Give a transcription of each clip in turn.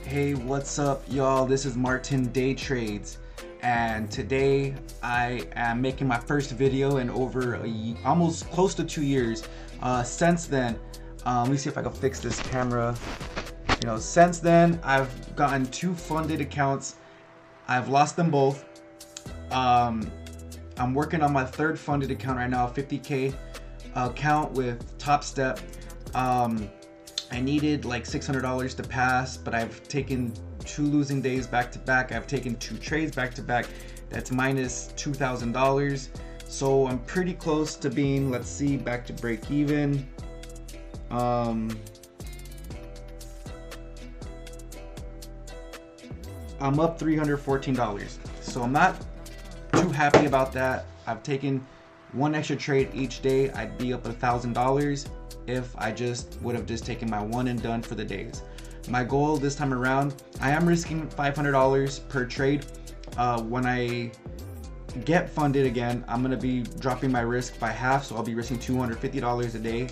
Hey, what's up, y'all? This is Martin Day Trades, and today I am making my first video in over almost close to 2 years. Since then, let me see if I can fix this camera. Since then, I've gotten 2 funded accounts. I've lost them both. I'm working on my 3rd funded account right now, 50K account with Top Step. I needed like $600 to pass, but I've taken 2 losing days back to back. I've taken 2 trades back to back. That's minus $2,000. So I'm pretty close to being, let's see, back to break even. I'm up $314. So I'm not too happy about that. I've taken 1 extra trade each day. I'd be up $1,000 if I would have just taken my one and done for the days. My goal this time around, I am risking $500 per trade. When I get funded again, I'm gonna be dropping my risk by half, so I'll be risking $250 a day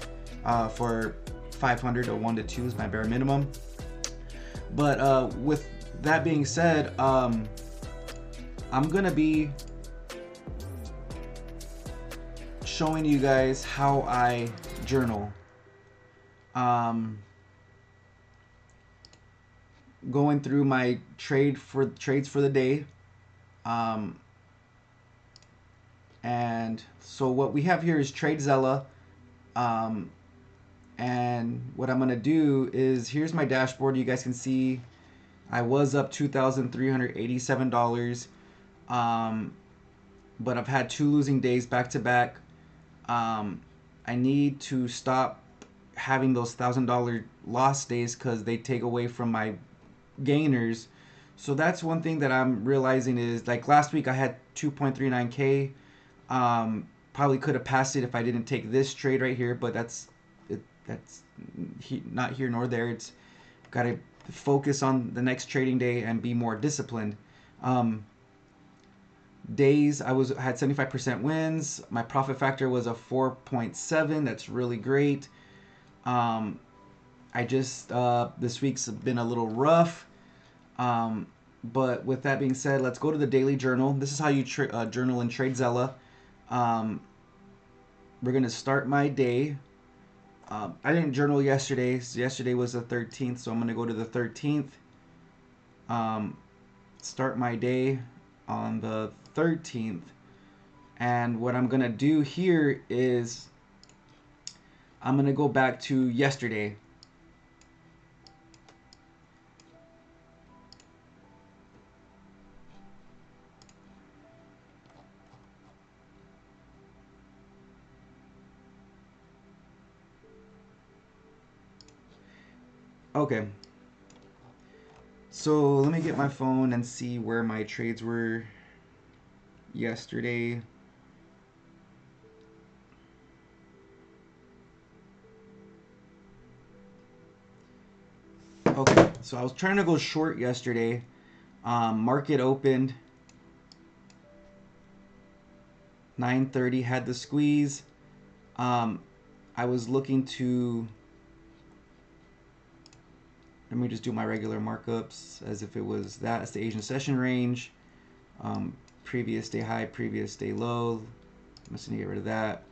for 500 or 1 to 2 is my bare minimum. But with that being said, I'm gonna be showing you guys how I journal. Going through my trades for the day. And so what we have here is Trade Zella. And what I'm gonna do is, here's my dashboard. You guys can see I was up $2,387. But I've had 2 losing days back to back. I need to stop having those $1,000 loss days because they take away from my gainers. So that's one thing that I'm realizing is, like last week I had 2.39K. Probably could have passed it if I didn't take this trade right here, but that's not here nor there. It's got to focus on the next trading day and be more disciplined. Days I had 75% wins. My profit factor was a 4.7. That's really great. I just this week's been a little rough. But with that being said, let's go to the daily journal. This is how you journal in Trade Zella. We're gonna start my day. I didn't journal yesterday. So yesterday was the 13th, so I'm gonna go to the 13th. Start my day on the 13th, and what I'm gonna do here is I'm gonna go back to yesterday. Okay, so let me get my phone and see where my trades were yesterday. Okay, so I was trying to go short yesterday. Market opened 9:30, had the squeeze. I was looking to, let me just do my regular markups as if it was that. It's the Asian session range. Previous day high, previous day low. I'm just gonna get rid of that.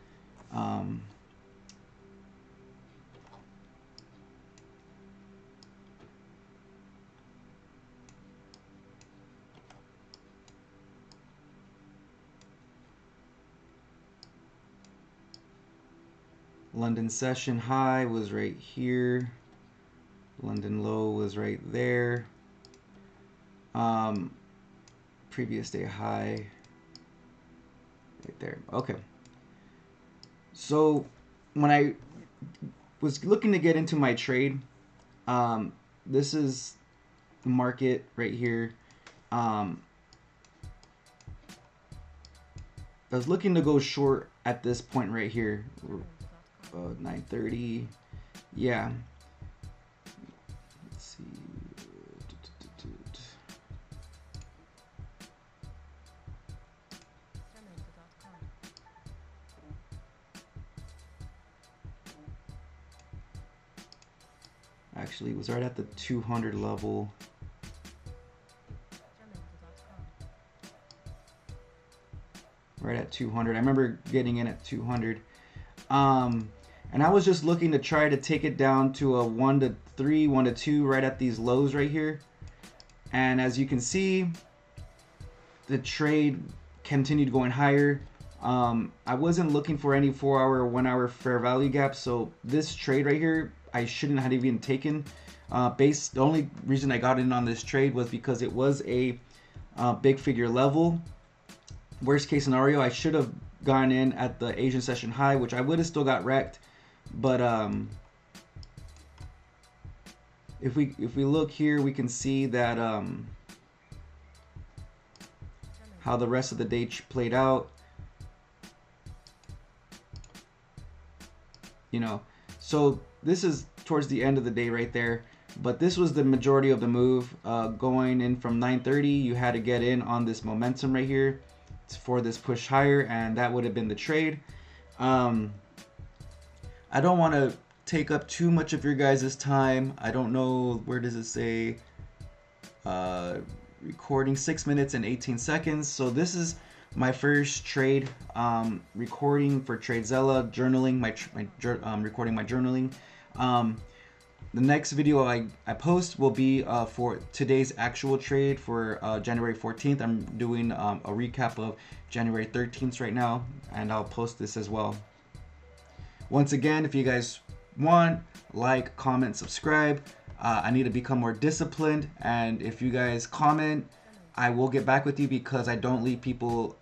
London session high was right here. London low was right there. Previous day high right there. Okay. So when I was looking to get into my trade, this is the market right here. I was looking to go short at this point right here. 9:30. Yeah. Let's see. Actually, it was right at the 200 level. Right at 200. I remember getting in at 200. And I was just looking to try to take it down to a 1 to 3, 1 to 2 right at these lows right here. And as you can see, the trade continued going higher. I wasn't looking for any 4-hour or 1-hour fair value gaps, so this trade right here I shouldn't have even taken. The only reason I got in on this trade was because it was a big figure level. Worst case scenario, I should have gone in at the Asian session high, which I would have still got wrecked. But if we look here, we can see that how the rest of the day played out. You know, so this is towards the end of the day right there. But this was the majority of the move. Going in from 930, you had to get in on this momentum right here for this push higher, and that would have been the trade. I don't want to take up too much of your guys' time. I don't know, where does it say recording 6 minutes and 18 seconds. So this is my first trade recording for Trade Zella, journaling, recording my journaling. The next video I post will be for today's actual trade for January 14th. I'm doing a recap of January 13th right now, and I'll post this as well. Once again, if you guys want, like, comment, subscribe. I need to become more disciplined, and if you guys comment, I will get back with you because I don't leave people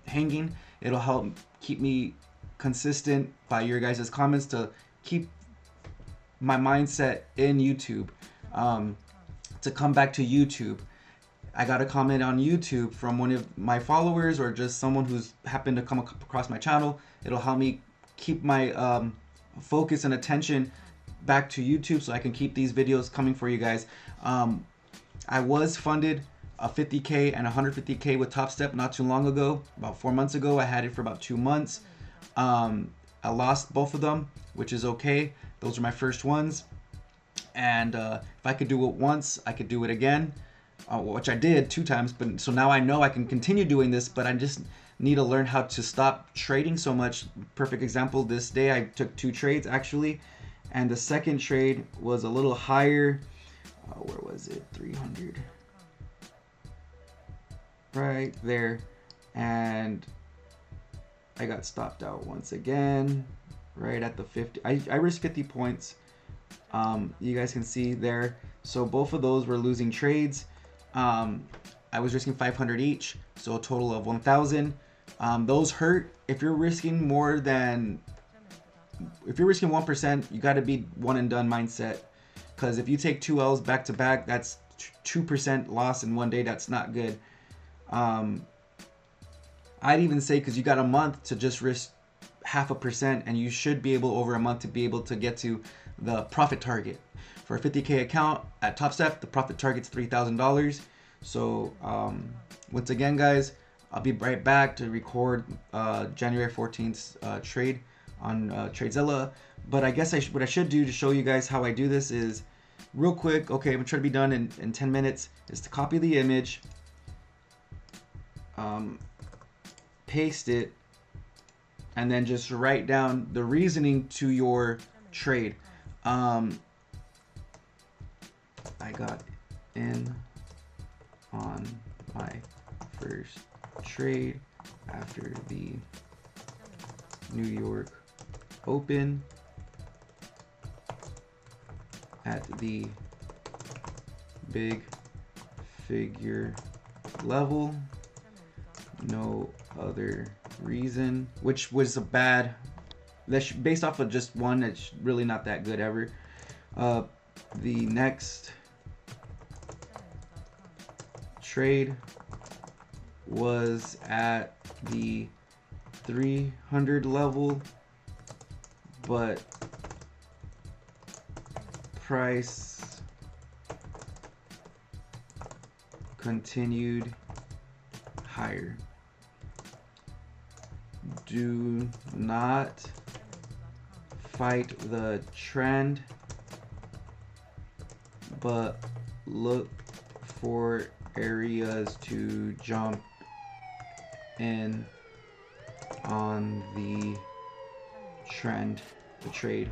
hanging. It'll help keep me consistent by your guys' comments to keep my mindset in YouTube, to come back to YouTube. I got a comment on YouTube from one of my followers or just someone who's happened to come across my channel. It'll help me keep my focus and attention back to YouTube so I can keep these videos coming for you guys. I was funded a 50K and 150K with Top Step not too long ago, about 4 months ago. I had it for about 2 months. I lost both of them, which is okay. Those are my first ones, and if I could do it once, I could do it again, which I did 2 times. But so now I know I can continue doing this, but I just need to learn how to stop trading so much. Perfect example, this day I took 2 trades actually, and the second trade was a little higher. Where was it? 300 right there, and I got stopped out once again right at the 50. I risked 50 points. You guys can see there. So both of those were losing trades. I was risking 500 each, so a total of 1,000. Those hurt. If you're risking more than, if you're risking 1%, you got to be one and done mindset. Because if you take 2 L's back to back, that's 2% loss in one day. That's not good. I'd even say, because you got a month to just risk 0.5%, and you should be able over a month to be able to get to the profit target. For a 50K account at Top Step, the profit target's $3,000. So once again, guys, I'll be right back to record January 14th trade on Trade Zella. But I guess what I should do to show you guys how I do this is real quick. Okay, I'm gonna try to be done in 10 minutes. Is to copy the image, paste it, and then just write down the reasoning to your trade. I got in on my first trade after the New York Open at the big figure level. No other reason, which was a bad, that's based off of just one. It's really not that good ever. The next trade was at the 300 level, but price continued higher. Do not fight the trend. but look for areas to jump in on the trend trade,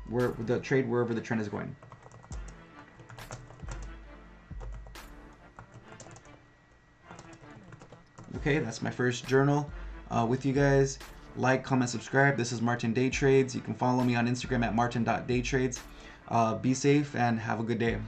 where the trade wherever the trend is going. Okay, that's my first journal with you guys. Like, comment, subscribe. This is Martin Day Trades. You can follow me on Instagram at martin.daytrades. Be safe and have a good day.